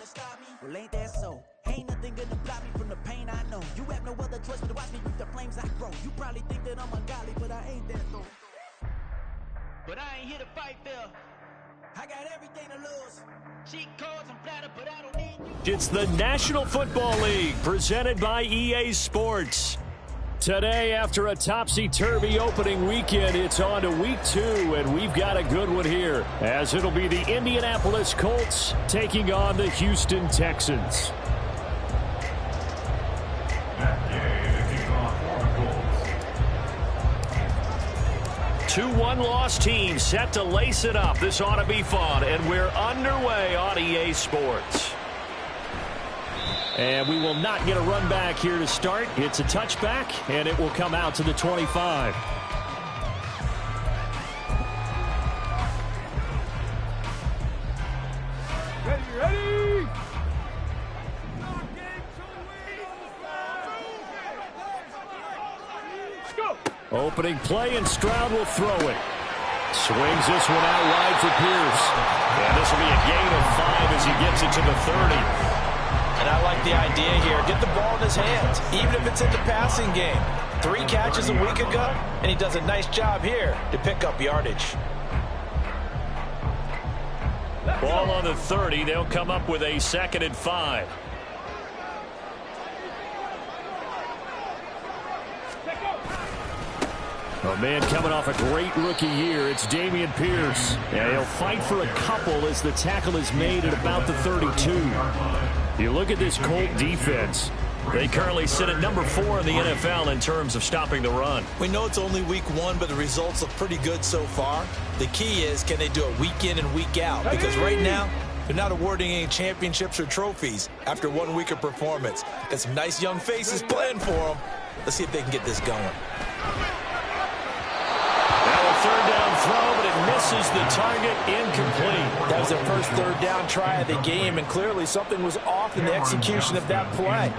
stop me. Well, ain't that so? Ain't nothing gonna block me from the pain I know. You have no other choice but to watch me with the flames I grow. You probably think that I'm ungodly, but I ain't that though. But I ain't here to fight fair. I got everything to lose. Cheat codes and flatter, but I don't need you. It's the National Football League presented by EA Sports. Today, after a topsy-turvy opening weekend, it's on to week 2, and we've got a good one here, as it'll be the Indianapolis Colts taking on the Houston Texans. 2-1 loss team set to lace it up. This ought to be fun, and we're underway on EA Sports. And we will not get a run back here to start. It's a touchback, and it will come out to the 25. Ready! Go! Opening play, and Stroud will throw it. Swings this one out wide for Pierce. And this will be a gain of 5 as he gets it to the 30. And I like the idea here. Get the ball in his hands, even if it's in the passing game. 3 catches a week ago, and he does a nice job here to pick up yardage. Ball on the 30. They'll come up with a 2nd and 5. A man coming off a great rookie year. It's Dameon Pierce. And he'll fight for a couple as the tackle is made at about the 32. You look at this Colt defense. They currently sit at number 4 in the NFL in terms of stopping the run. We know it's only week 1, but the results look pretty good so far. The key is, can they do it week in and week out? Because right now, they're not awarding any championships or trophies after 1 week of performance. Got some nice young faces playing for them. Let's see if they can get this going. Third down throw, but it misses the target, incomplete. That was their first third down try of the game, and clearly something was off in the execution of that play.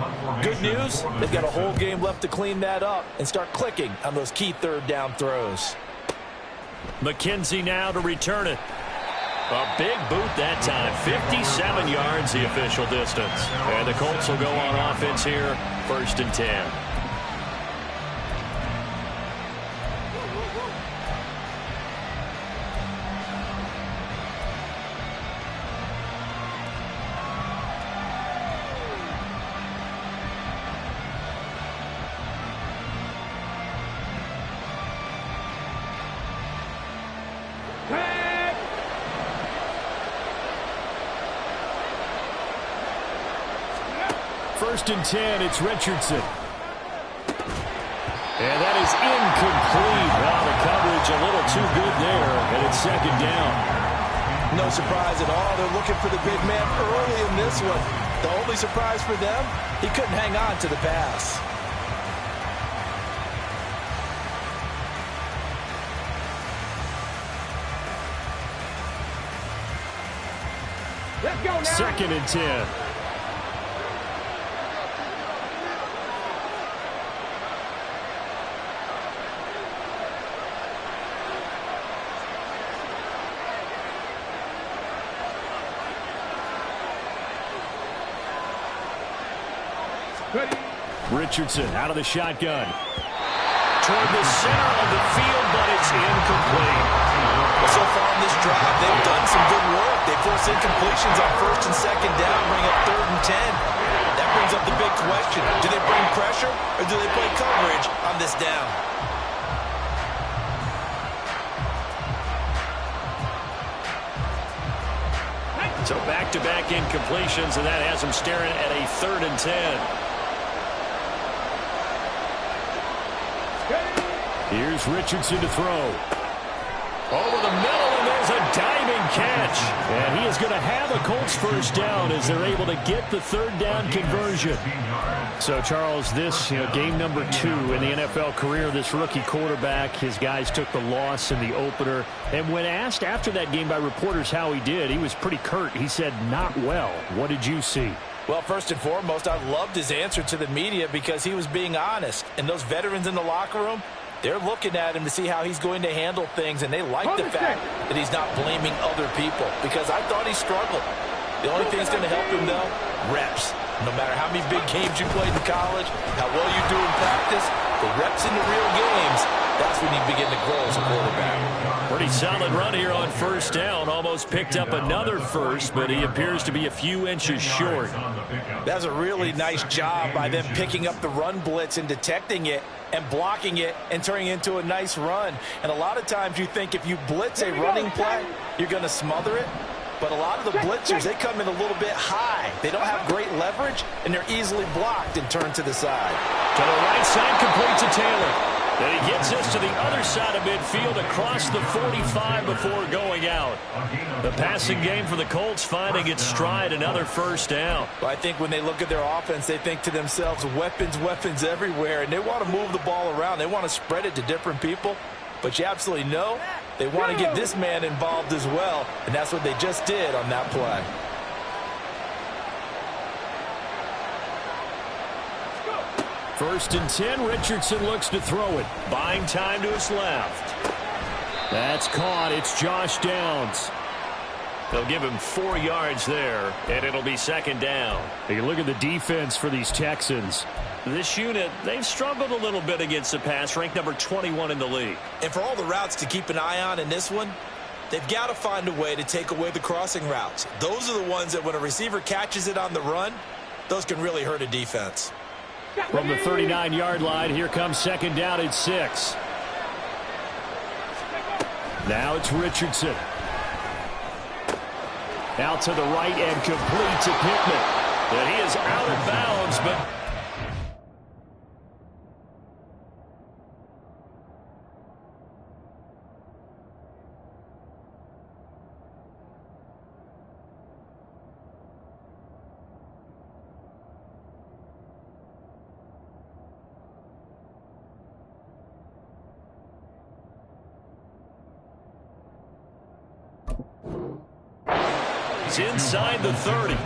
Good news, they've got a whole game left to clean that up and start clicking on those key third down throws. McKenzie now to return it. A big boot that time, 57 yards the official distance. And the Colts will go on offense here, 1st and 10. First and 10, it's Richardson. And that is incomplete. Well, the coverage a little too good there, and it's 2nd down. No surprise at all. They're looking for the big man early in this one. The only surprise for them, he couldn't hang on to the pass. Let's go now. 2nd and 10. Richardson out of the shotgun. Toward the center of the field, but it's incomplete. Well, so far in this drive, they've done some good work. They force incompletions on 1st and 2nd down, bring up 3rd and 10. That brings up the big question. Do they bring pressure, or do they play coverage on this down? So back-to-back incompletions, and that has them staring at a 3rd and 10. Here's Richardson to throw. Over the middle, and there's a diving catch. And he is going to have a Colts 1st down as they're able to get the 3rd down conversion. So, Charles, this game number 2 in the NFL career, this rookie quarterback, his guys took the loss in the opener. And when asked after that game by reporters how he did, he was pretty curt. He said, not well. What did you see? Well, first and foremost, I loved his answer to the media because he was being honest. And those veterans in the locker room, they're looking at him to see how he's going to handle things, and they like the fact that he's not blaming other people because I thought he struggled. The only thing that's going to help him, though, reps. No matter how many big games you played in college, how well you do in practice, the reps in the real games, that's when you begin to grow as a quarterback. Pretty solid run here on first down. Almost picked up another first, but he appears to be a few inches short. That's a really nice job by them picking up the run blitz and detecting it and blocking it and turning it into a nice run. And a lot of times you think if you blitz a running play, you're going to smother it. But a lot of the blitzers, they come in a little bit high. They don't have great leverage, and they're easily blocked and turned to the side. To the right side, complete to Taylor. And he gets us to the other side of midfield across the 45 before going out. The passing game for the Colts finding its stride, another first down. Well, I think when they look at their offense, they think to themselves, weapons, weapons everywhere, and they want to move the ball around. They want to spread it to different people. But you absolutely know they want to get this man involved as well, and that's what they just did on that play. First and 10, Richardson looks to throw it. Buying time to his left. That's caught. It's Josh Downs. They'll give him 4 yards there, and it'll be second down. You look at the defense for these Texans. This unit, they've struggled a little bit against the pass, ranked number 21 in the league. And for all the routes to keep an eye on in this one, they've got to find a way to take away the crossing routes. Those are the ones that when a receiver catches it on the run, those can really hurt a defense. From the 39-yard line, here comes second down at 6. Now it's Richardson. Out to the right and complete to Pittman. And he is out of bounds, but... inside the 30.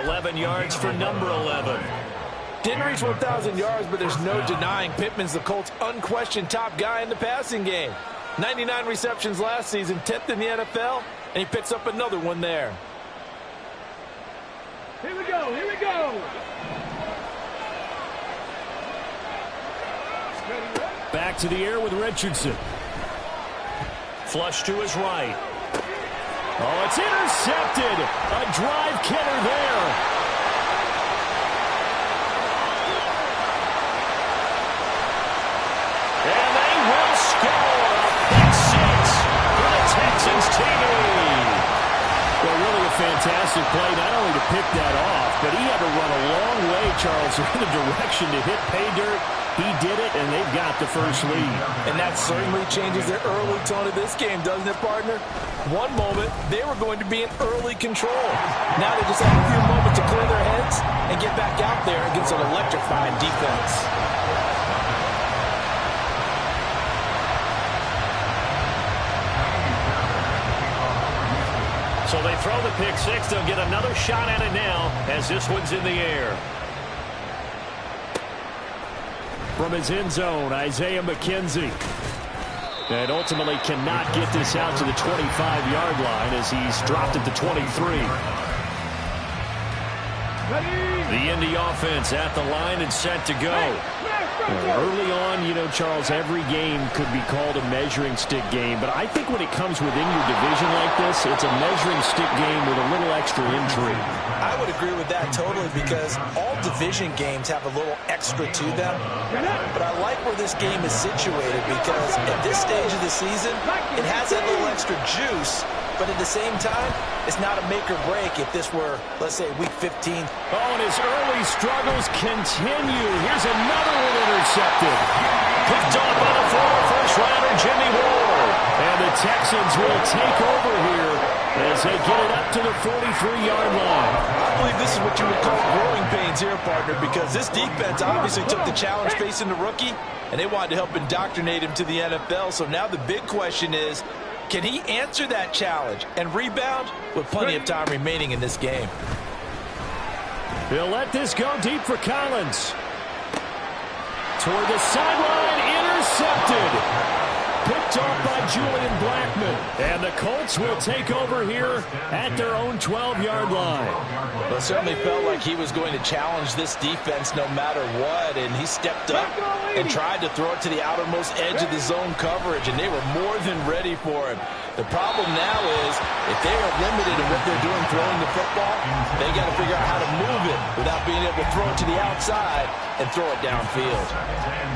11 yards for number 11. Didn't reach 1,000 yards, but there's no denying Pittman's the Colts' unquestioned top guy in the passing game. 99 receptions last season, 10th in the NFL, and he picks up another one there. Here we go, here we go. Back to the air with Richardson. Flush to his right. Oh, it's intercepted. A drive killer there. And they will score. Pick 6 for the Texans TV. Well, really a fantastic play, not only to pick that off, but he had to run a long way, Charles, in the direction to hit pay dirt. He did it, and they've got the first lead. And that certainly changes the early tone of this game, doesn't it, partner? One moment, they were going to be in early control. Now they just have a few moments to clear their heads and get back out there against an electrifying defense. So they throw the pick 6. They'll get another shot at it now as this one's in the air. From his end zone, Isaiah McKenzie. And ultimately cannot get this out to the 25-yard line as he's dropped at the 23. The Indy offense at the line and set to go. Early on, you know, Charles, every game could be called a measuring stick game. But I think when it comes within your division like this, it's a measuring stick game with a little extra intrigue. I would agree with that totally because all division games have a little extra to them. But I like where this game is situated because at this stage of the season, it has that little extra juice. But at the same time, it's not a make or break if this were, let's say, week 15. Oh, and his early struggles continue. Here's another one intercepted. Picked off by the former first-rounder Jimmy Ward. And the Texans will take over here as they get it up to the 43-yard line. I believe this is what you would call growing pains here, partner, because this defense obviously took the challenge facing the rookie, and they wanted to help indoctrinate him to the NFL. So now the big question is, can he answer that challenge and rebound with plenty of time remaining in this game? He'll let this go deep for Collins. Toward the sideline, intercepted. Picked off by Julian Blackmon. And the Colts will take over here at their own 12-yard line. Well, it certainly felt like he was going to challenge this defense no matter what, and he stepped up and tried to throw it to the outermost edge of the zone coverage, and they were more than ready for him. The problem now is if they are limited in what they're doing throwing the football, they got to figure out how to move it without being able to throw it to the outside and throw it downfield.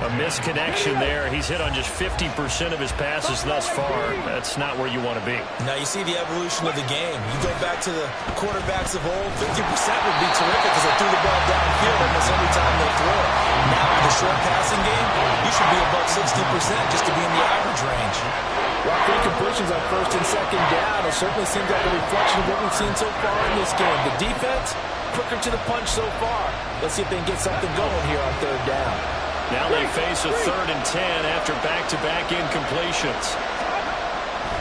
A misconnection there. He's hit on just 50% of his passes thus far. That's not where you want to be. Now you see the evolution of the game. You go back to the quarterbacks of old, 50% would be terrific because they threw the ball downfield almost every time they throw it. Now with the short passing game, you should be above 60% just to be in the average range. Well, 3 completions on first and second down. It certainly seems like a reflection of what we've seen so far in this game. The defense, quicker to the punch so far. Let's see if they can get something going here on third down. Now they face a 3rd and 10 after back-to-back incompletions.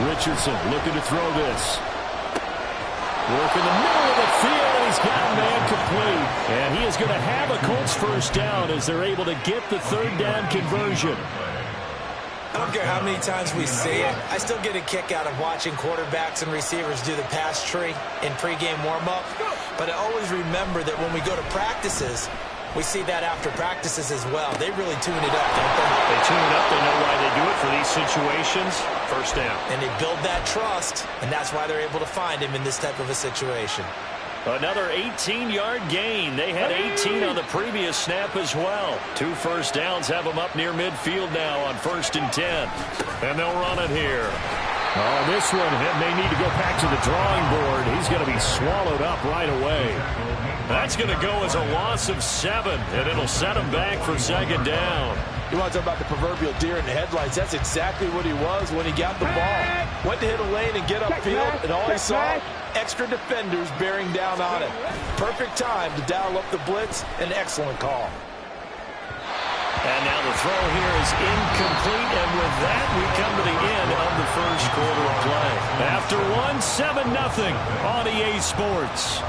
Richardson looking to throw this. Work in the middle of the field, and he's got a man complete. And he is going to have a Colts first down as they're able to get the 3rd down conversion. I don't care how many times we see it. I still get a kick out of watching quarterbacks and receivers do the pass tree in pregame warm-up. But I always remember that when we go to practices, we see that after practices as well. They really tune it up, don't they? They tune it up. They know why they do it for these situations. First down. And they build that trust, and that's why they're able to find him in this type of a situation. Another 18-yard gain. They had 18 on the previous snap as well. 2 first downs have them up near midfield now on 1st and 10. And they'll run it here. Oh, this one may need to go back to the drawing board. He's going to be swallowed up right away. That's going to go as a loss of 7, and it'll set him back for 2nd down. You want to talk about the proverbial deer in the headlights. That's exactly what he was when he got the ball. Went to hit a lane and get upfield, and all he saw, extra defenders bearing down on him. Perfect time to dial up the blitz. An excellent call. And now the throw here is incomplete, and with that, we come to the end of the first quarter of play. After 7-0 on EA Sports.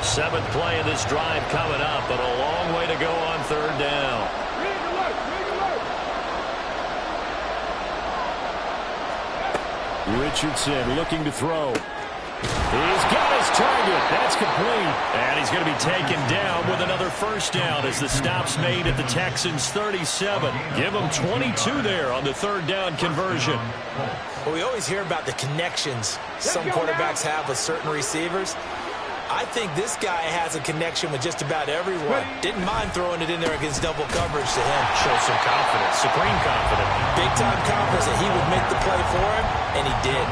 Seventh play of this drive coming up, but a long way to go on 3rd down. Richardson looking to throw. He's got his target. That's complete. And he's going to be taken down with another first down as the stop's made at the Texans' 37. Give them 22 there on the 3rd down conversion. Well, we always hear about the connections some quarterbacks have with certain receivers. I think this guy has a connection with just about everyone. Didn't mind throwing it in there against double coverage to him. Shows some confidence, supreme confidence. Big-time confidence that he would make the play for him, and he did.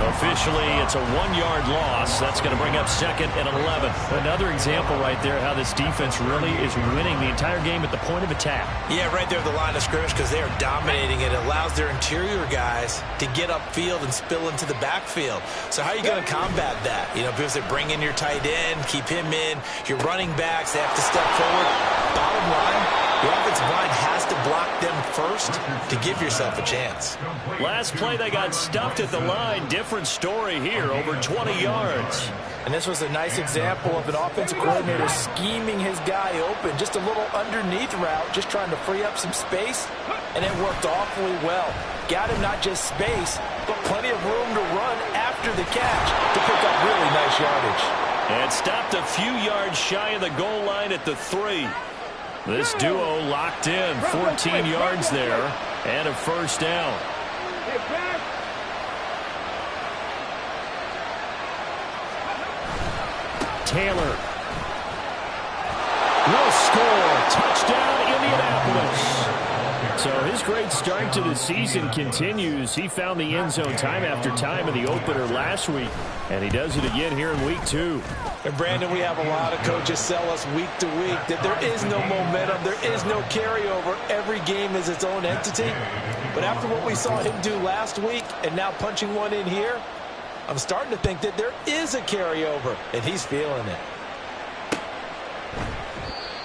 Officially, it's a 1-yard loss. That's going to bring up 2nd and 11. Another example right there how this defense really is winning the entire game at the point of attack. Yeah, right there at the line of scrimmage because they are dominating it. It allows their interior guys to get upfield and spill into the backfield. So how are you going to combat that? You know, because they bring in your tight end, keep him in. Your running backs, they have to step forward. Bottom line, the offensive line has to block them first to give yourself a chance. Last play, they got stuffed at the line. Different story here, over 20 yards. And this was a nice example of an offensive coordinator scheming his guy open. Just a little underneath route, just trying to free up some space, and it worked awfully well. Got him not just space, but plenty of room to run after the catch to pick up really nice yardage. And stopped a few yards shy of the goal line at the 3. This duo locked in, 14 yards there, and a first down. Taylor will score. Touchdown, Indianapolis. So his great start to the season continues. He found the end zone time after time in the opener last week, and he does it again here in week 2. And Brandon, we have a lot of coaches sell us week to week that there is no momentum, there is no carryover. Every game is its own entity. But after what we saw him do last week and now punching one in here, I'm starting to think that there is a carryover, and he's feeling it.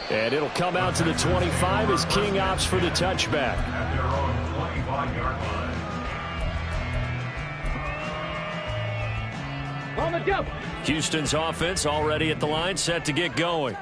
And it'll come out to the 25 as King opts for the touchback. At their own 25-yard line. On the jump. Houston's offense already at the line, set to get going.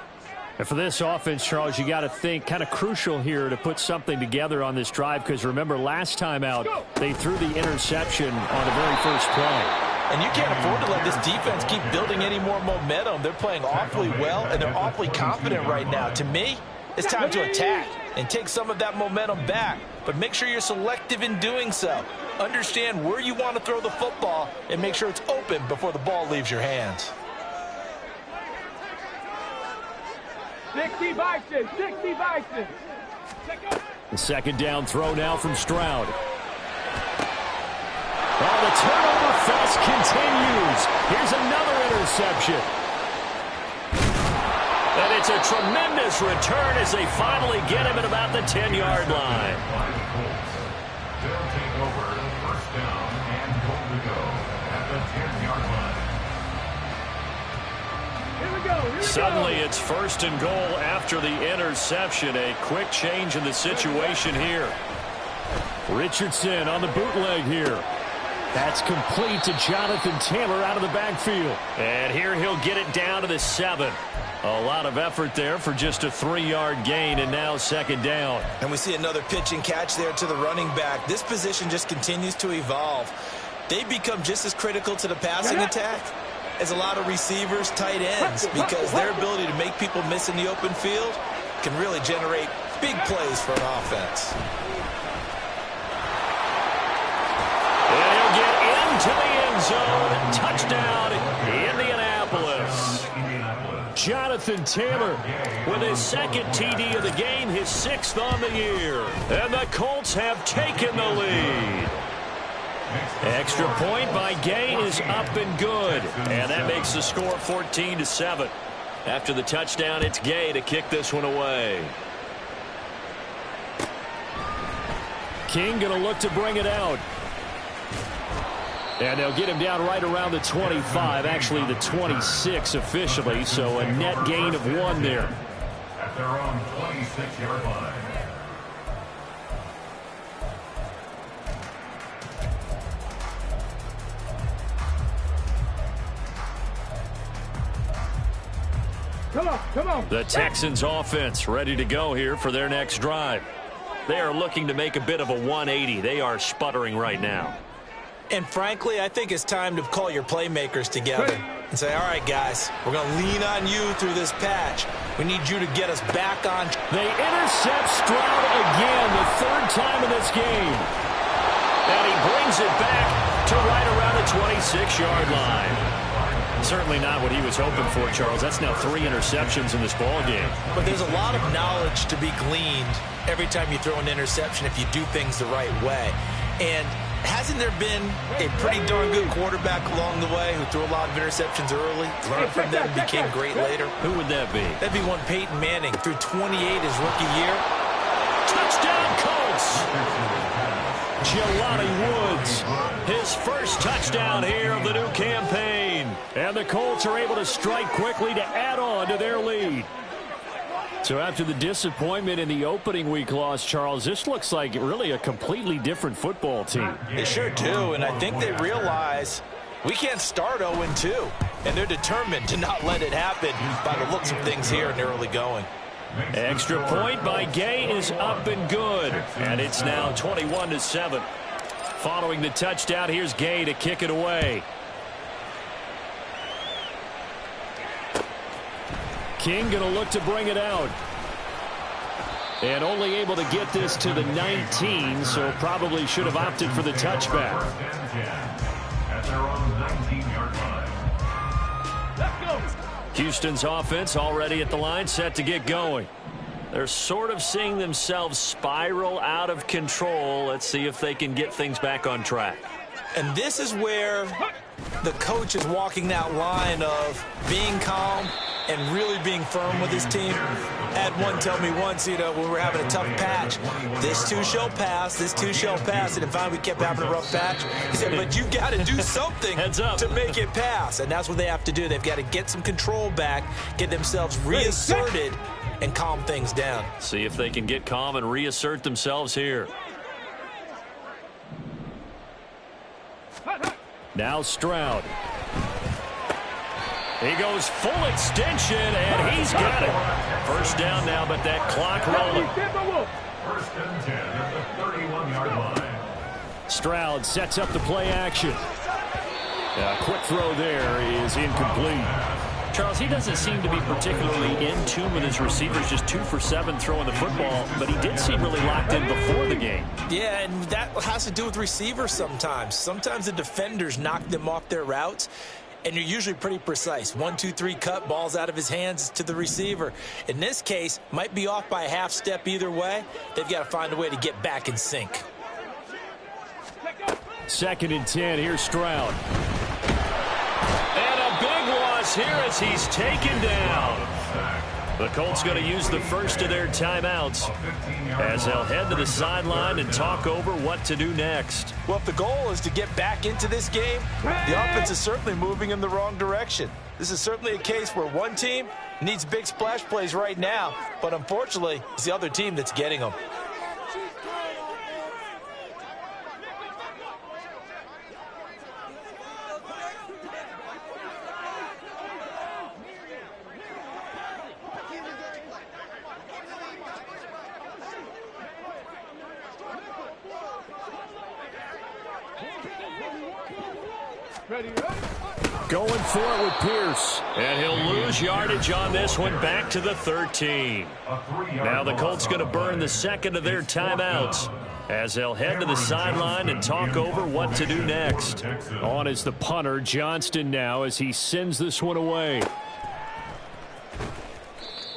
And for this offense, Charles, you got to think kind of crucial here to put something together on this drive, because remember last time out they threw the interception on the very first play. And you can't afford to let this defense keep building any more momentum. They're playing awfully well, and they're awfully confident right now. To me, it's time to attack and take some of that momentum back. But make sure you're selective in doing so. Understand where you want to throw the football and make sure it's open before the ball leaves your hands. 60 Bison, 60 Bison. The second down throw now from Stroud. Oh, the turnover fest continues. Here's another interception. And it's a tremendous return as they finally get him at about the 10-yard line. They'll take over first down and goal to go at the 10-yard line. Here we go. Suddenly it's first and goal after the interception. A quick change in the situation here. Richardson on the bootleg here. That's complete to Jonathan Taylor out of the backfield. And here he'll get it down to the 7. A lot of effort there for just a 3-yard gain, and now second down. And we see another pitch and catch there to the running back. This position just continues to evolve. They become just as critical to the passing attack as a lot of receivers, tight ends, because their ability to make people miss in the open field can really generate big plays for an offense. And he'll get into the end zone. Touchdown, Indianapolis. Jonathan Taylor with his second TD of the game, his 6th on the year. And the Colts have taken the lead. Extra point by Gay is up and good. And that makes the score 14-7. After the touchdown, it's Gay to kick this one away. King going to look to bring it out. And they'll get him down right around the 25, actually the 26 officially, so a net gain of 1 there. At their own 26-yard line. Come on. The Texans offense ready to go here for their next drive. They are looking to make a bit of a 180. They are sputtering right now. And frankly, I think it's time to call your playmakers together and say, all right, guys, we're going to lean on you through this patch. We need you to get us back on. They intercept Stroud again, the 3rd time in this game. And he brings it back to right around the 26-yard line. Certainly not what he was hoping for, Charles. That's now 3 interceptions in this ball game. But there's a lot of knowledge to be gleaned every time you throw an interception if you do things the right way. And hasn't there been a pretty darn good quarterback along the way who threw a lot of interceptions early, learned from them, and became great later? Who would that be? That'd be one Peyton Manning, threw 28 his rookie year. Touchdown, Colts! Jelani Woods, his first touchdown here of the new campaign. And the Colts are able to strike quickly to add on to their lead. So after the disappointment in the opening week loss, Charles, this looks like really a completely different football team. They sure do, and I think they realize we can't start 0-2, and they're determined to not let it happen by the looks of things here in the early going. Extra point by Gay is up and good, and it's now 21-7. Following the touchdown, here's Gay to kick it away. King going to look to bring it out. And only able to get this to the 19, so probably should have opted for the touchback. At their own 19-yard line. Let's go. Houston's offense already at the line, set to get going. They're sort of seeing themselves spiral out of control. Let's see if they can get things back on track. And this is where the coach is walking that line of being calm and really being firm with his team. Had one tell me once, when we were having a tough patch, this too shall pass, this too shall pass. And finally we kept having a rough patch. He said, but you've got to do something to make it pass. And that's what they have to do. They've got to get some control back, get themselves reasserted, and calm things down. See if they can get calm and reassert themselves here. Now Stroud. He goes full extension, and he's got it. First down now, but that clock rolling. First and 10 at the 31-yard line. Stroud sets up the play action. A quick throw there is incomplete. Charles, he doesn't seem to be particularly in tune with his receivers, just 2 for 7 throwing the football, but he did seem really locked in before the game. Yeah, and that has to do with receivers sometimes. Sometimes the defenders knock them off their routes, and you're usually pretty precise. 1, 2, 3 cut, balls out of his hands to the receiver. In this case, might be off by a half step either way. They've got to find a way to get back in sync. Second and 10, here's Stroud. And a big loss here as he's taken down. The Colts going to use the first of their timeouts as they'll head to the sideline and talk over what to do next. Well, if the goal is to get back into this game, the offense is certainly moving in the wrong direction. This is certainly a case where one team needs big splash plays right now, but unfortunately, it's the other team that's getting them. Going for it with Pierce. And he'll lose yardage on this one, back to the 13. Now the Colts going to burn the second of their timeouts as they'll head to the sideline and talk over what to do next. On is the punter, Johnston, now as he sends this one away.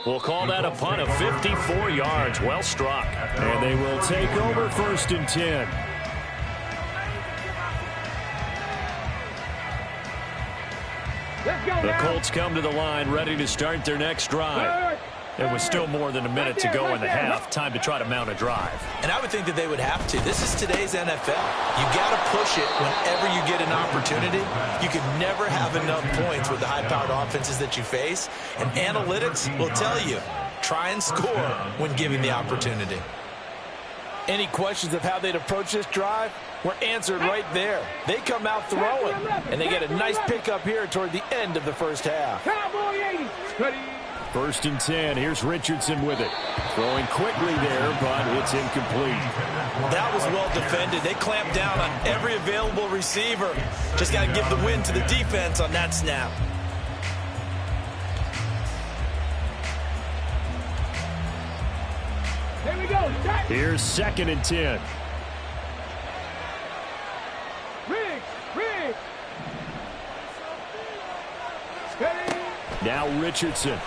We'll call that a punt of 54 yards. Well struck. And they will take over first and 10. The Colts come to the line ready to start their next drive. There was still more than a minute to go in the half. Time to try to mount a drive. And I would think that they would have to. This is today's NFL. You got to push it whenever you get an opportunity. You can never have enough points with the high-powered offenses that you face. And analytics will tell you, try and score when given the opportunity. Any questions of how they'd approach this drive were answered right there. They come out throwing, and they get a nice pickup here toward the end of the first half. First and 10. Here's Richardson with it. Throwing quickly there, but it's incomplete. That was well defended. They clamped down on every available receiver. Just got to give the win to the defense on that snap. Here's second and 10. Now Richardson.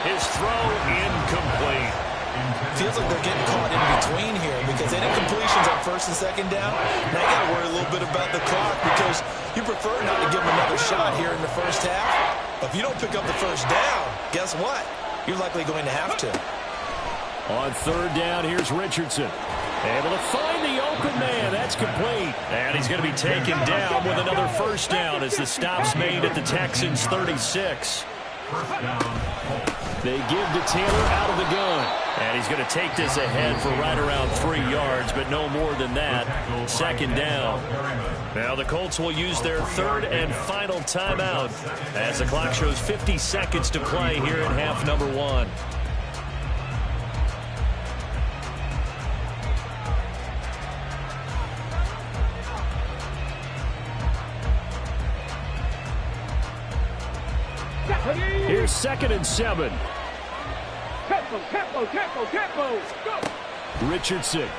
His throw incomplete. Feels like they're getting caught in between here because any completions on first and second down, now you got to worry a little bit about the clock because you prefer not to give them another shot here in the first half. But if you don't pick up the first down, guess what? You're likely going to have to. On third down, here's Richardson. Able to find the open man. That's complete. And he's going to be taken down with another first down as the stop's made at the Texans' 36. They give to Taylor out of the gun. And he's going to take this ahead for right around 3 yards, but no more than that. Second down. Now the Colts will use their third and final timeout as the clock shows 50 seconds to play here in half number 1. Here's second and 7. Tempo. Go. Richardson.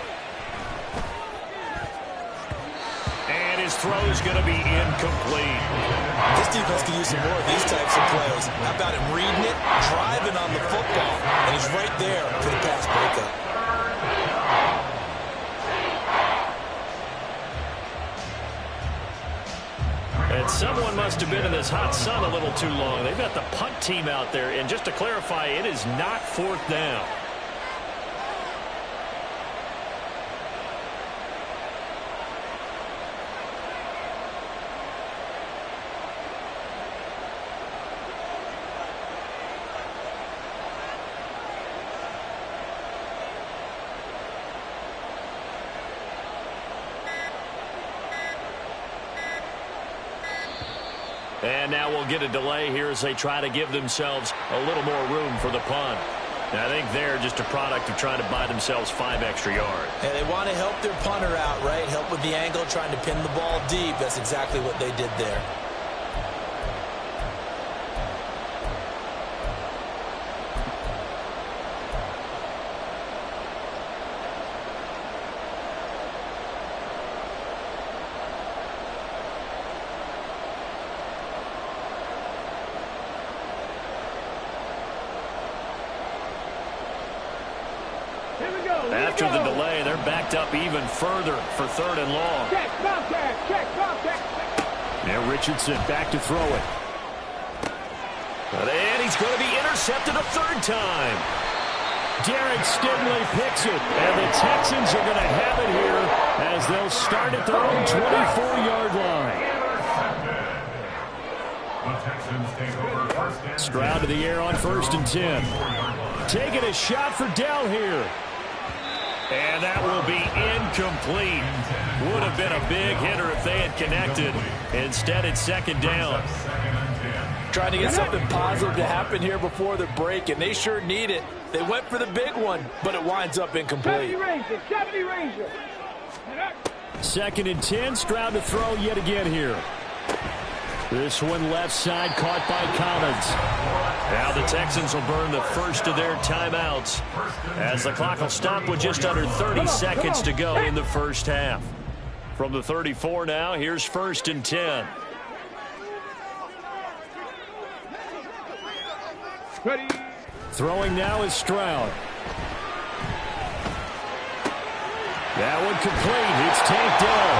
And his throw's going to be incomplete. This defense can use some more of these types of plays. How about him reading it, driving on the football, and he's right there for the pass breakup. And someone must have been in this hot sun a little too long. They've got the punt team out there, and just to clarify, it is not 4th down. And now we'll get a delay here as they try to give themselves a little more room for the punt. And I think they're just a product of trying to buy themselves 5 extra yards. And they want to help their punter out, right? Help with the angle, trying to pin the ball deep. That's exactly what they did there. After the delay, they're backed up even further for 3rd and long. Now Richardson back to throw it. And he's going to be intercepted a 3rd time. Derek Stingley picks it, and the Texans are going to have it here as they'll start at their own 24-yard line. Stroud to the air on 1st and 10. Taking a shot for Dell here. And that will be incomplete. Would have been a big hitter if they had connected. Instead, it's 2nd down. Trying to get something positive to happen here before the break, and they sure need it. They went for the big one, but it winds up incomplete. 2nd and 10. Stroud to throw yet again here. This one left side caught by Collins. Now the Texans will burn the first of their timeouts as the clock will stop with just under 30 seconds to go in the first half. From the 34 now, here's 1st and 10. Ready. Throwing now is Stroud. That one complete. It's Tank Dell.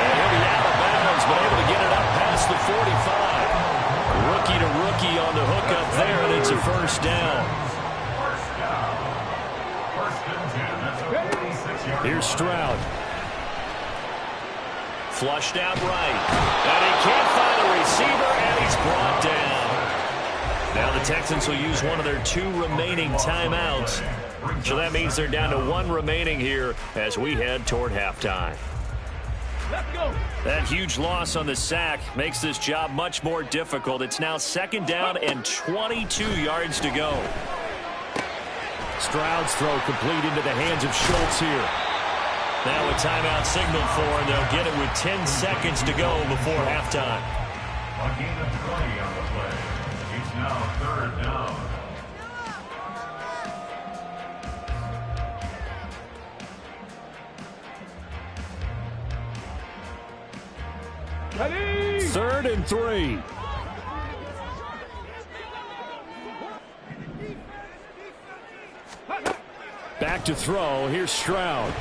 And he'll be out of bounds, but able to get it up past the 45. Rookie to rookie on the hook up there, and it's a 1st down. Here's Stroud. Flushed out right. And he can't find a receiver, and he's brought down. Now the Texans will use one of their 2 remaining timeouts. So that means they're down to 1 remaining here as we head toward halftime. Let's go. That huge loss on the sack makes this job much more difficult. It's now 2nd down and 22 yards to go. Stroud's throw complete into the hands of Schultz here. Now a timeout signaled for, and they'll get it with 10 seconds to go before halftime. A gain of 20 on the play. It's now 3rd down. Ready. 3rd and 3. Back to throw. Here's Stroud.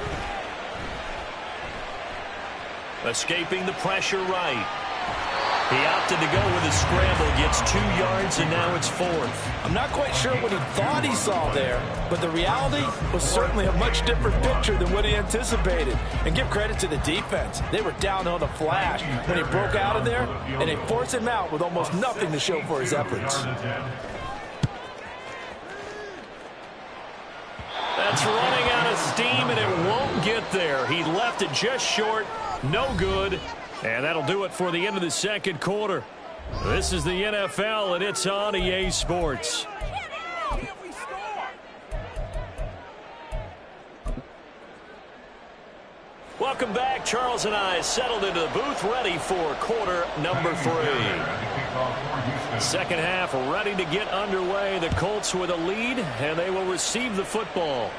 Escaping the pressure right. He opted to go with a scramble, gets 2 yards, and now it's 4th. I'm not quite sure what he thought he saw there, but the reality was certainly a much different picture than what he anticipated. And give credit to the defense. They were down on the flash when he broke out of there, and they forced him out with almost nothing to show for his efforts. That's running out of steam, and it won't get there. He left it just short. No good. And that'll do it for the end of the 2nd quarter. This is the NFL, and it's on EA Sports. Welcome back. Charles and I settled into the booth, ready for quarter number 3. 2nd half ready to get underway. The Colts with a lead, and they will receive the football.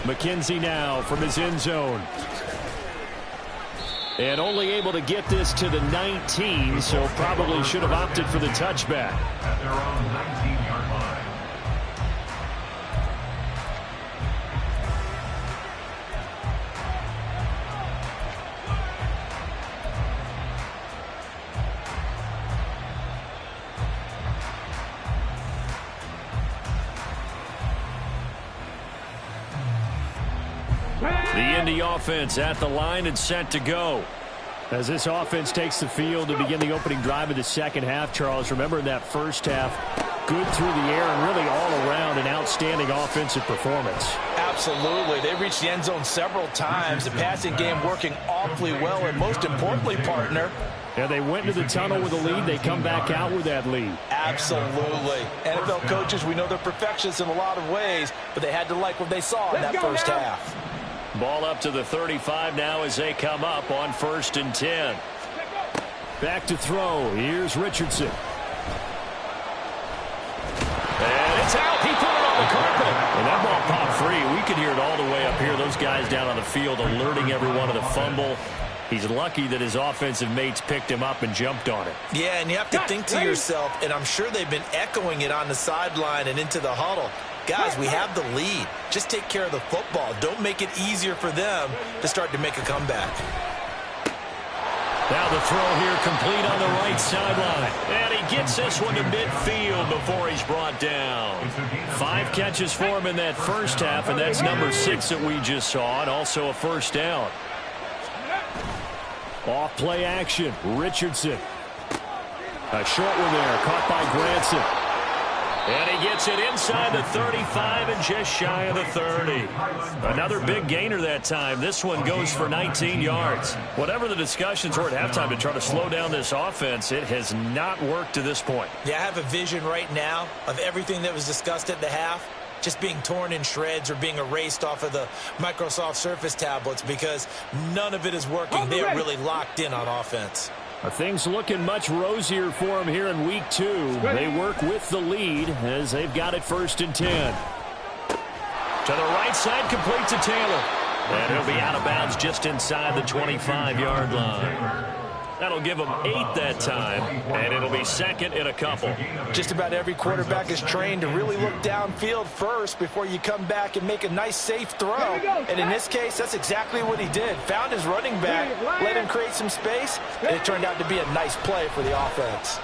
McKenzie now from his end zone. And only able to get this to the 19, so probably should have opted for the touchback. At their own 19-yard line. The Indy offense at the line and set to go. As this offense takes the field to begin the opening drive of the second half, Charles, remember in that first half, good through the air and really all around an outstanding offensive performance. Absolutely. They reached the end zone several times. The passing game working awfully well, and most importantly, partner, yeah, they went into the tunnel with a lead. They come back out with that lead. Absolutely. NFL coaches, we know they're perfectionists in a lot of ways, but they had to like what they saw in that first half. Ball up to the 35 now as they come up on 1st and 10. Back to throw. Here's Richardson. And it's out. He put it on the carpet. And that ball popped free. We could hear it all the way up here. Those guys down on the field alerting everyone of the fumble. He's lucky that his offensive mates picked him up and jumped on it. Yeah, and you have to think to yourself, and I'm sure they've been echoing it on the sideline and into the huddle. Guys, we have the lead. Just take care of the football. Don't make it easier for them to start to make a comeback. Now the throw here complete on the right sideline. And he gets this one to midfield before he's brought down. 5 catches for him in that first half, and that's number 6 that we just saw, and also a first down. Off play action. Richardson. A short one there, caught by Granson. And he gets it inside the 35 and just shy of the 30. Another big gainer that time. This one goes for 19 yards. Whatever the discussions were at halftime to try to slow down this offense, it has not worked to this point. Yeah, I have a vision right now of everything that was discussed at the half just being torn in shreds or being erased off of the Microsoft Surface tablets because none of it is working. They are really locked in on offense. Things looking much rosier for them here in week 2. They work with the lead as they've got it 1st and 10. To the right side, complete to Taylor. And he'll be out of bounds just inside the 25-yard line. That'll give them 8 that time, and it'll be 2nd and a couple. Just about every quarterback is trained to really look downfield first before you come back and make a nice, safe throw. And in this case, that's exactly what he did. Found his running back, let him create some space, and it turned out to be a nice play for the offense.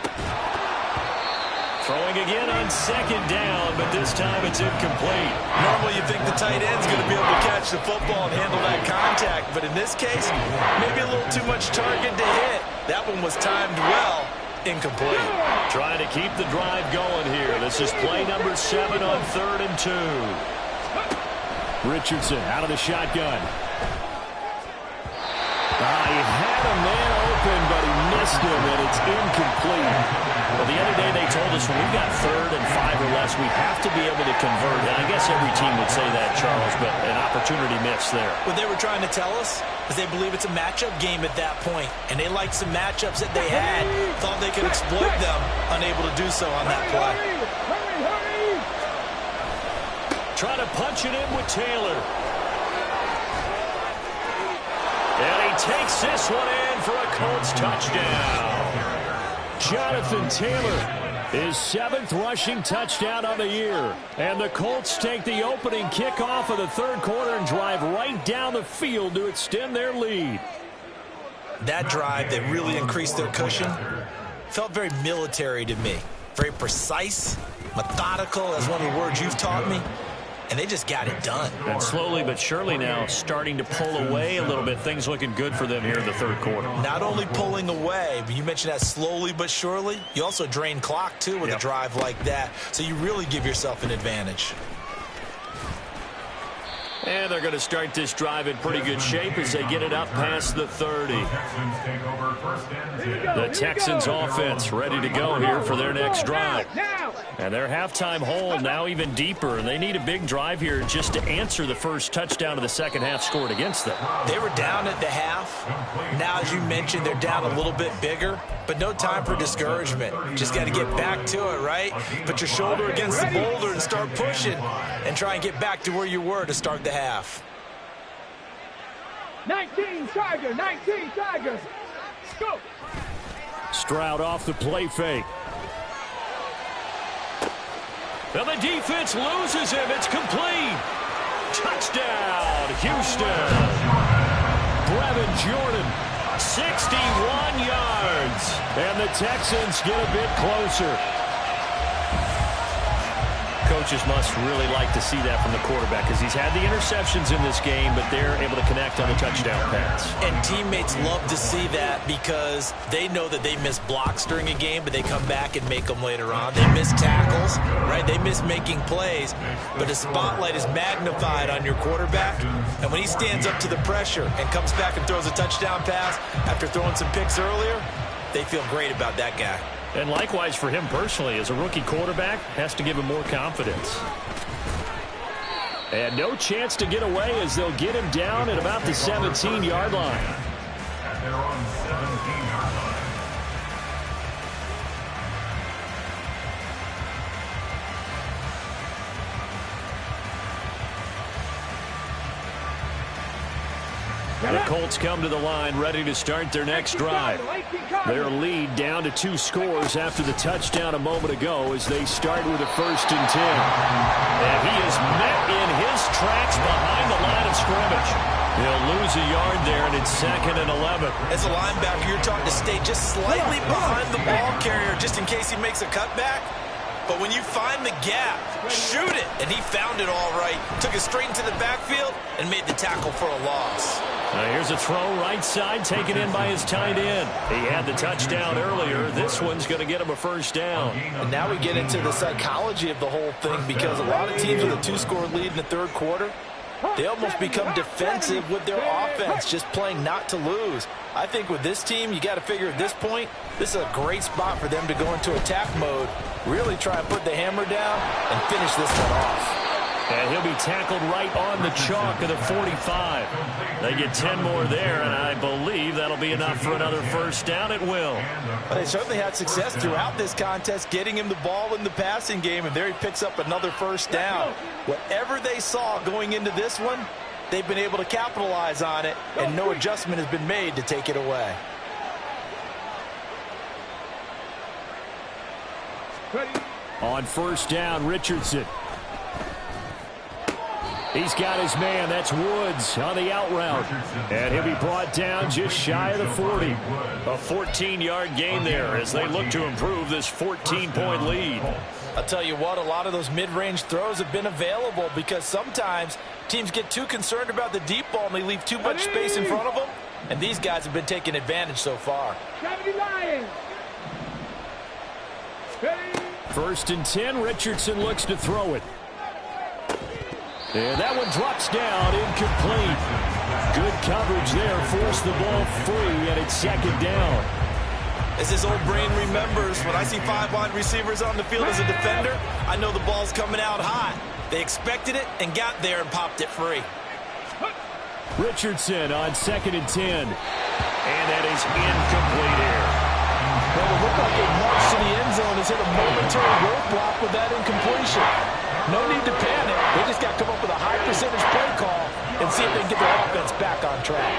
Throwing again on 2nd down, but this time it's incomplete. Normally you think the tight end's going to be able to catch the football and handle that contact, but in this case, maybe a little too much target to hit. That one was timed well. Incomplete. Trying to keep the drive going here. This is play number 7 on 3rd and 2. Richardson out of the shotgun. He had a man open, but he missed him, and it's incomplete. Well, the other day they told us when we got 3rd and 5 or less, we have to be able to convert. And I guess every team would say that, Charles, but an opportunity missed there. What they were trying to tell us is they believe it's a matchup game at that point, and they liked some matchups that they had, thought they could exploit them, unable to do so on that play. Trying to punch it in with Taylor. And he takes this one in for a Colts touchdown. Jonathan Taylor, his 7th rushing touchdown of the year. And the Colts take the opening kickoff of the 3rd quarter and drive right down the field to extend their lead. That drive, they really increased their cushion. Felt very military to me. Very precise, methodical, that's one of the words you've taught me. And they just got it done. And slowly but surely now starting to pull away a little bit. Things looking good for them here in the 3rd quarter. Not only pulling away, but you mentioned that slowly but surely. You also drain clock, too, with a drive like that. So you really give yourself an advantage. And they're going to start this drive in pretty good shape as they get it up past the 30. The Texans offense ready to go here for their next drive. And their halftime hole now even deeper. And they need a big drive here just to answer the first touchdown of the second half scored against them. They were down at the half. Now, as you mentioned, they're down a little bit bigger. But no time for discouragement. Just got to get back to it, right? Put your shoulder against the boulder and start pushing. And try and get back to where you were to start the half. 19 Tigers, 19 Tigers. Go. Stroud off the play fake. And the defense loses him. It's complete. Touchdown, Houston. Brevin Jordan, 61 yards. And the Texans get a bit closer. coaches must really like to see that from the quarterback because he's had the interceptions in this game, but they're able to connect on the touchdown pass. And teammates love to see that because they know that they miss blocks during a game, but they come back and make them later on. They miss tackles, right? They miss making plays, but the spotlight is magnified on your quarterback. And when he stands up to the pressure and comes back and throws a touchdown pass after throwing some picks earlier, they feel great about that guy. And likewise for him personally, as a rookie quarterback, has to give him more confidence. And no chance to get away as they'll get him down at about the 17-yard line. At their own 17-yard line. The Colts come to the line ready to start their next drive. Their lead down to 2 scores after the touchdown a moment ago as they start with a 1st and 10. And he is met in his tracks behind the line of scrimmage. He'll lose a yard there, and it's 2nd and 11. As a linebacker, you're taught to stay just slightly behind the ball carrier just in case he makes a cutback. But when you find the gap, shoot it. And he found it all right. Took it straight into the backfield and made the tackle for a loss. Here's a throw right side taken in by his tight end. He had the touchdown earlier. This one's going to get him a 1st down. And now we get into the psychology of the whole thing because a lot of teams with a 2-score lead in the 3rd quarter, they almost become defensive with their offense, just playing not to lose. I think with this team, you got to figure at this point, this is a great spot for them to go into attack mode, really try and put the hammer down and finish this one off. And he'll be tackled right on the chalk of the 45. They get 10 more there, and I believe that'll be enough for another 1st down. It will. Well, they certainly had success throughout this contest, getting him the ball in the passing game, and there he picks up another 1st down. Whatever they saw going into this one, they've been able to capitalize on it, and no adjustment has been made to take it away. On 1st down, Richardson. He's got his man. That's Woods on the out route. And he'll be brought down just shy of the 40. A 14-yard gain there as they look to improve this 14-point lead. I'll tell you what, a lot of those mid-range throws have been available because sometimes teams get too concerned about the deep ball and they leave too much space in front of them. And these guys have been taking advantage so far. 1st and 10, Richardson looks to throw it. And that one drops down, incomplete. Good coverage there, forced the ball free, and it's 2nd down. As his old brain remembers, when I see 5 wide receivers on the field as a defender, I know the ball's coming out hot. They expected it and got there and popped it free. Richardson on 2nd and 10. And that is incomplete here. Well, it looked like a march to the end zone has hit a momentary roadblock with that incompletion. No need to panic. They just got to come up with a high percentage play call and see if they can get their offense back on track.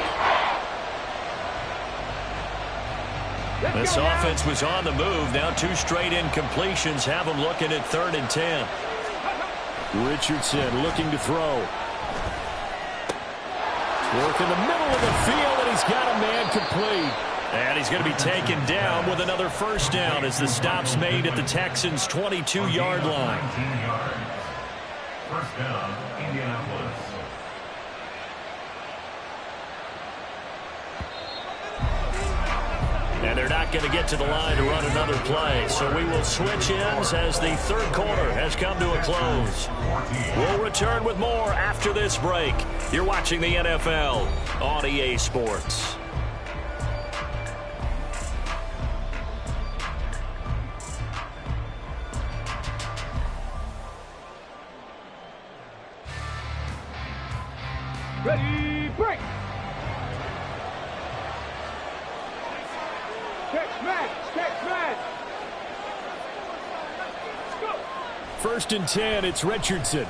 This offense was on the move. Now 2 straight incompletions have them looking at 3rd and 10. Richardson looking to throw. Work in the middle of the field, and he's got a man complete. And he's going to be taken down with another 1st down as the stop's made at the Texans' 22-yard line. 1st down, Indianapolis. And they're not going to get to the line to run another play. So we will switch ends as the 3rd quarter has come to a close. We'll return with more after this break. You're watching the NFL on EA Sports. Ready, break! Catch match! Go! 1st and 10, it's Richardson.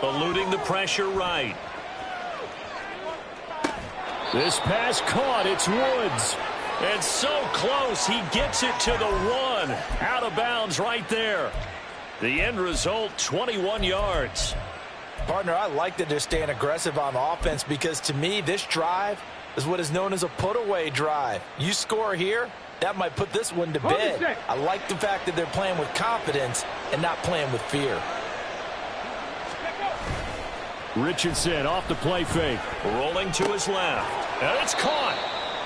Eluding the pressure right. This pass caught, it's Woods. And so close, he gets it to the 1. Out of bounds right there. The end result, 21 yards. Partner, I like that they're staying aggressive on offense because to me, this drive is what is known as a put-away drive. You score here, That might put this one to bed. I like the fact that they're playing with confidence and not playing with fear. Richardson off the play fake. Rolling to his left. And it's caught.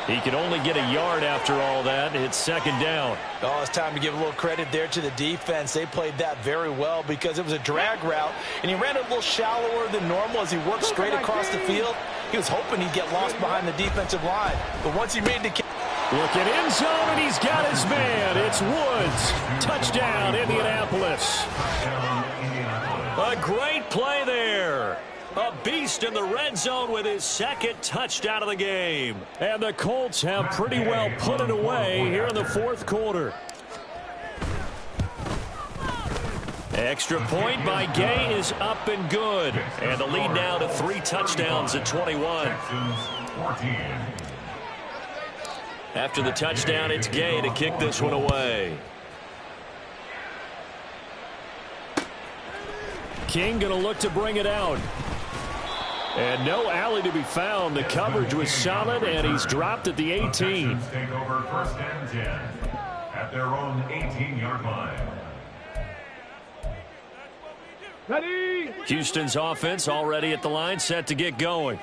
He can only get a yard after all that. It's second down. Oh, it's time to give a little credit there to the defense. They played that very well because it was a drag route, and he ran it a little shallower than normal as he worked straight across the field. He was hoping he'd get lost behind the defensive line. But once he made the catch. Look at end zone, and he's got his man. It's Woods. Touchdown, Indianapolis. A great play there. A beast in the red zone with his second touchdown of the game. And the Colts have pretty well put it away here in the fourth quarter. Extra point by Gay is up and good. And the lead now to 3 touchdowns at 21. After the touchdown, it's Gay to kick this one away. King going to look to bring it out. And no alley to be found. The coverage was solid, and he's dropped at the 18. Take over first and 10 at their own 18-yard line. Ready? Houston's offense already at the line, set to get going.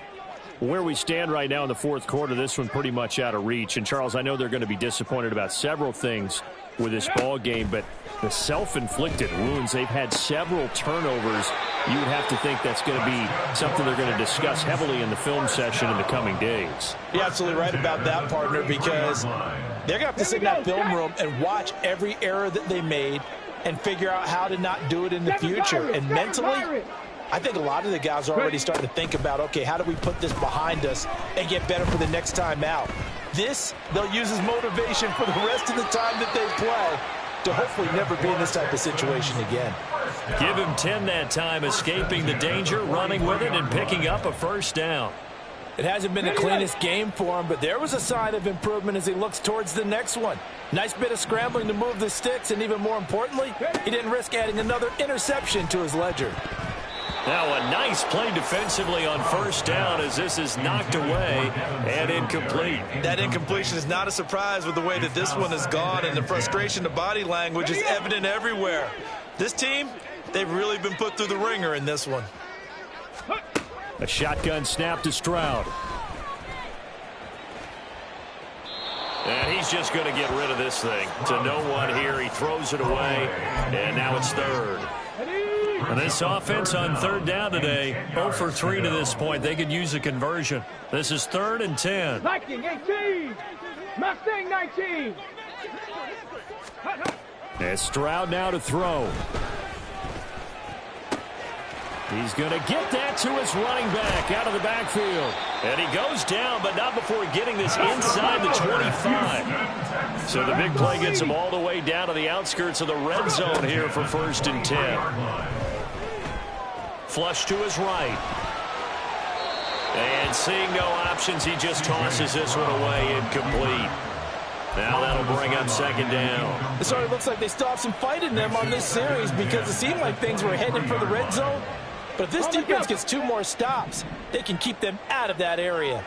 Where we stand right now in the fourth quarter, this one pretty much out of reach. And, Charles, I know they're going to be disappointed about several things with this ball game, but the self-inflicted wounds, they've had several turnovers. You would have to think that's going to be something they're going to discuss heavily in the film session in the coming days. You're absolutely right about that, partner, because they're going to have to sit in that film room and watch every error that they made and figure out how to not do it in the future. And mentally, I think a lot of the guys are already starting to think about, okay, how do we put this behind us and get better for the next time out? This, they'll use as motivation for the rest of the time that they play to hopefully never be in this type of situation again. Give him 10 that time, escaping the danger, running with it, and picking up a first down. It hasn't been the cleanest game for him, but there was a sign of improvement as he looks towards the next one. Nice bit of scrambling to move the sticks, and even more importantly, he didn't risk adding another interception to his ledger. Now a nice play defensively on first down as this is knocked away and incomplete. That incompletion is not a surprise with the way that this one has gone, and the frustration, the body language is evident everywhere. This team, they've really been put through the ringer in this one. A shotgun snap to Stroud. And he's just going to get rid of this thing. To no one here, he throws it away, and now it's third. And this offense on third down today, 0 for 3 to this point. They could use a conversion. This is 3rd and 10. Viking 18. Mustang 19. And Stroud now to throw. He's going to get that to his running back out of the backfield. And he goes down, but not before getting this inside the 25. So the big play gets him all the way down to the outskirts of the red zone here for 1st and 10. Flush to his right. And seeing no options, he just tosses this one away, incomplete. Now that'll bring up 2nd down. It sort of looks like they still have some fight in them on this series because it seemed like things were headed for the red zone. But if this defense gets 2 more stops, they can keep them out of that area.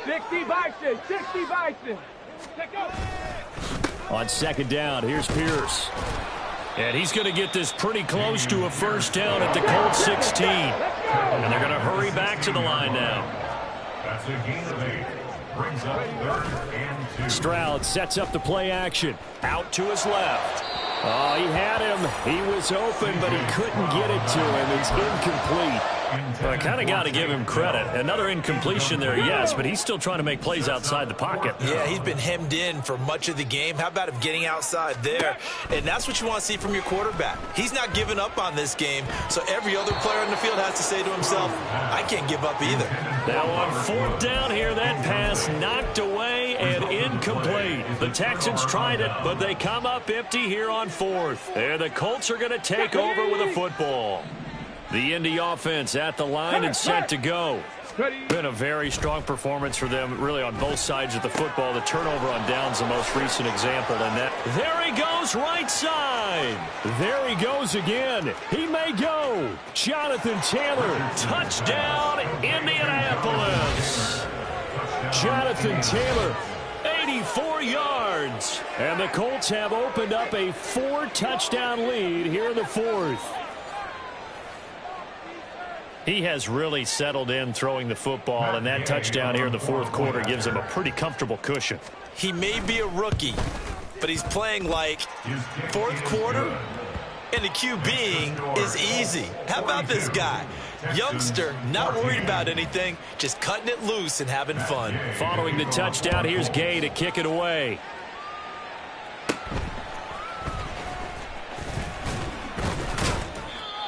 60 Bison. 60 Bison. On 2nd down, here's Pierce. And he's going to get this pretty close to a first down at the Colts 16. And they're going to hurry back to the line now. That's a gain of 8. Brings up 3rd and 2. Stroud sets up the play action. Out to his left. Oh, he had him. He was open, but he couldn't get it to him. It's incomplete. Well, I kind of got to give him credit. Another incompletion there, yes, but he's still trying to make plays outside the pocket. Yeah, he's been hemmed in for much of the game. How about him getting outside there? And that's what you want to see from your quarterback. He's not giving up on this game, so every other player on the field has to say to himself, I can't give up either. Now on 4th down here, that pass knocked away and incomplete. The Texans tried it, but they come up empty here on 4th. And the Colts are going to take over with a football. The Indy offense at the line and set to go. Been a very strong performance for them, really, on both sides of the football. The turnover on downs, the most recent example. And that. There he goes, right side. There he goes again. He may go. Jonathan Taylor, touchdown, Indianapolis. Jonathan Taylor, 84 yards. And the Colts have opened up a 4-touchdown lead here in the fourth. He has really settled in throwing the football, and that touchdown here in the fourth quarter gives him a pretty comfortable cushion. He may be a rookie, but he's playing like fourth quarter, and the QBing is easy. How about this guy? Youngster, not worried about anything, just cutting it loose and having fun. Following the touchdown, here's Gay to kick it away.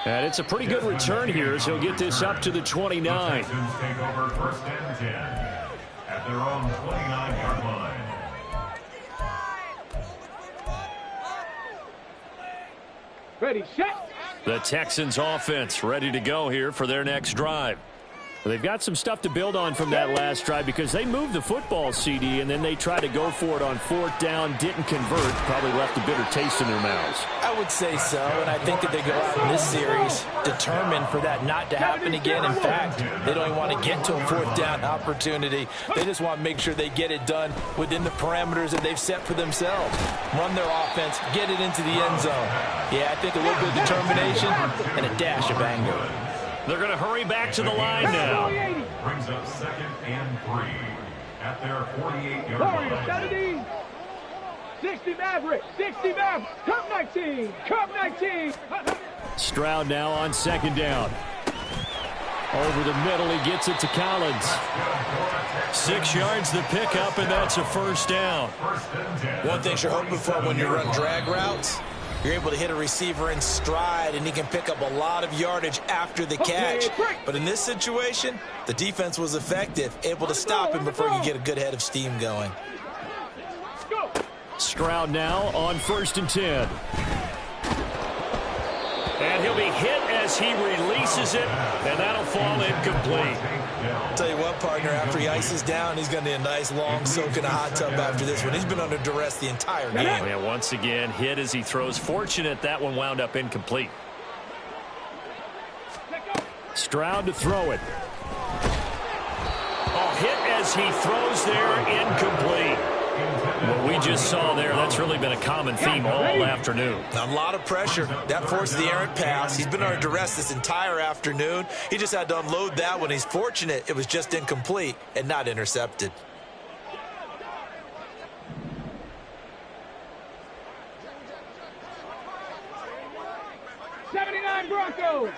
And it's a pretty good return here as he'll get this up to the 29. The Texans take over 1st and 10 at their own 29-yard line. Ready, set. The Texans offense ready to go here for their next drive. They've got some stuff to build on from that last drive because they moved the football, CD, and then they tried to go for it on 4th down, didn't convert, probably left a bitter taste in their mouths. I would say so, and I think that they go out in this series determined for that not to happen again. In fact, they don't even want to get to a 4th down opportunity. They just want to make sure they get it done within the parameters that they've set for themselves. Run their offense, get it into the end zone. Yeah, I think a little bit of determination and a dash of anger. They're going to hurry back to the line now. Brings up 2nd and 3 at their 48-yard Warriors, line. 70. 60 Maverick. 60 Maverick. Cup 19. Cup 19. Stroud now on 2nd down. Over the middle, he gets it to Collins. 6 yards the pickup, and that's a 1st down. One thing you're hoping for when you run drag routes, you're able to hit a receiver in stride, and he can pick up a lot of yardage after the catch. But in this situation, the defense was effective, able to stop him before he could get a good head of steam going. Stroud now on 1st and 10. And he'll be hit as he releases it, and that'll fall incomplete. I'll tell you what, partner, after he ices down, he's going to need a nice long soak in a hot tub after this one. He's been under duress the entire game. Yeah, once again, hit as he throws. Fortunate that one wound up incomplete. Stroud to throw it. Oh, hit as he throws there, incomplete. What we just saw there, that's really been a common theme all afternoon. A lot of pressure. That forced the errant pass. He's been under duress this entire afternoon. He just had to unload that one. He's fortunate it was just incomplete and not intercepted. '79 Broncos.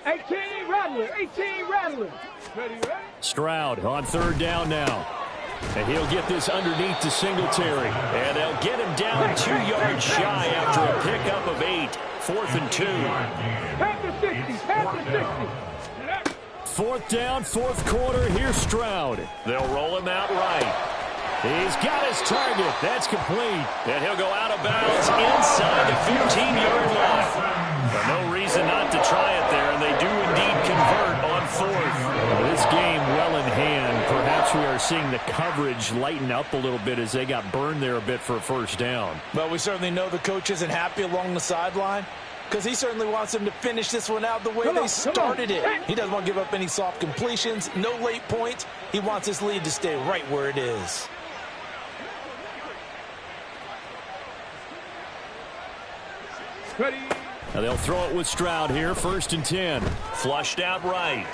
18 Rattler. 18 Rattler. Ready, ready? Stroud on 3rd down now. And he'll get this underneath to Singletary. And they'll get him down 2 yards shy after a pickup of 8. 4th and 2. Pass the 60. Pass the 60. 4th down, 4th quarter. Here's Stroud. They'll roll him out right. He's got his target. That's complete. And he'll go out of bounds inside the 15-yard line. But no reason not to try it there, and they do indeed convert on 4th. This game well in hand. Perhaps we are seeing the coverage lighten up a little bit as they got burned there a bit for a 1st down. Well, we certainly know the coach isn't happy along the sideline because he certainly wants them to finish this one out the way they started it. He doesn't want to give up any soft completions, no late points. He wants his lead to stay right where it is. Ready. Now they'll throw it with Stroud here, 1st and 10. Flushed out right.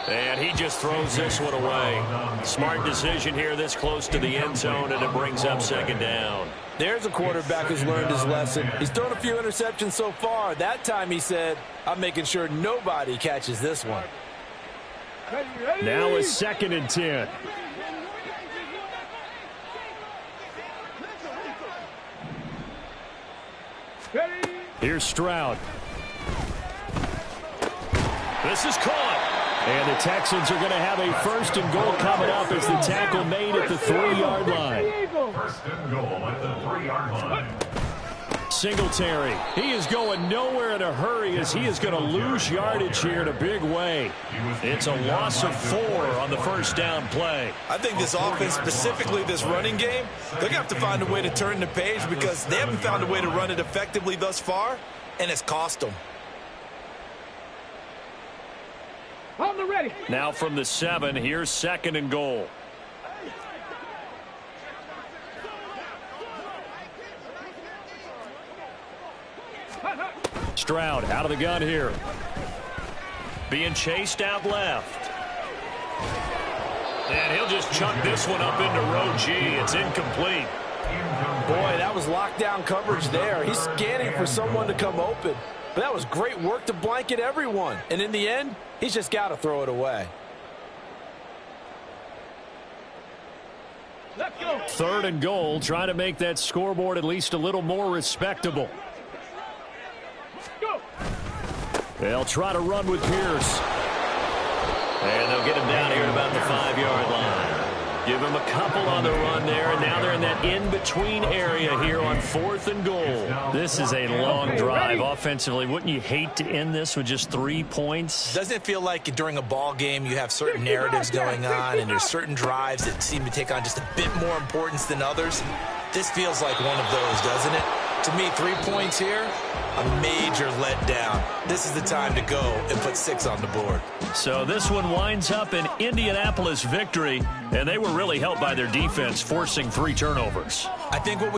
And he just throws this one away. Smart decision here this close to the end zone, and it brings up 2nd down. There's a quarterback who's learned his lesson. He's thrown a few interceptions so far. That time he said, I'm making sure nobody catches this one. Ready, ready. Now it's 2nd and 10. Ready. Here's Stroud. This is caught. And the Texans are going to have a 1st and goal coming up as the tackle made at the 3-yard line. 1st and goal at the 3-yard line. Singletary. He is going nowhere in a hurry as he is going to lose yardage here in a big way. It's a loss of 4 on the 1st down play. I think this offense, specifically this running game, they're going to have to find a way to turn the page because they haven't found a way to run it effectively thus far, and it's cost them. On the ready. Now from the 7, here's 2nd and goal. Stroud out of the gun here. Being chased out left. And he'll just chuck this one up into row G. It's incomplete. Boy, that was lockdown coverage there. He's scanning for someone to come open. But that was great work to blanket everyone. And in the end, he's just got to throw it away. Let's go. 3rd and goal, trying to make that scoreboard at least a little more respectable. Go. They'll try to run with Pierce. And they'll get him down here at about the 5-yard line. Give him a couple on the run there, and now they're in that in-between area here on 4th and goal. This is a long drive offensively. Wouldn't you hate to end this with just 3 points? Doesn't it feel like during a ball game you have certain narratives going on and there's certain drives that seem to take on just a bit more importance than others? This feels like one of those, doesn't it? To me, 3 points here, a major letdown. This is the time to go and put 6 on the board. So this one winds up an Indianapolis victory, and they were really helped by their defense, forcing 3 turnovers. I think what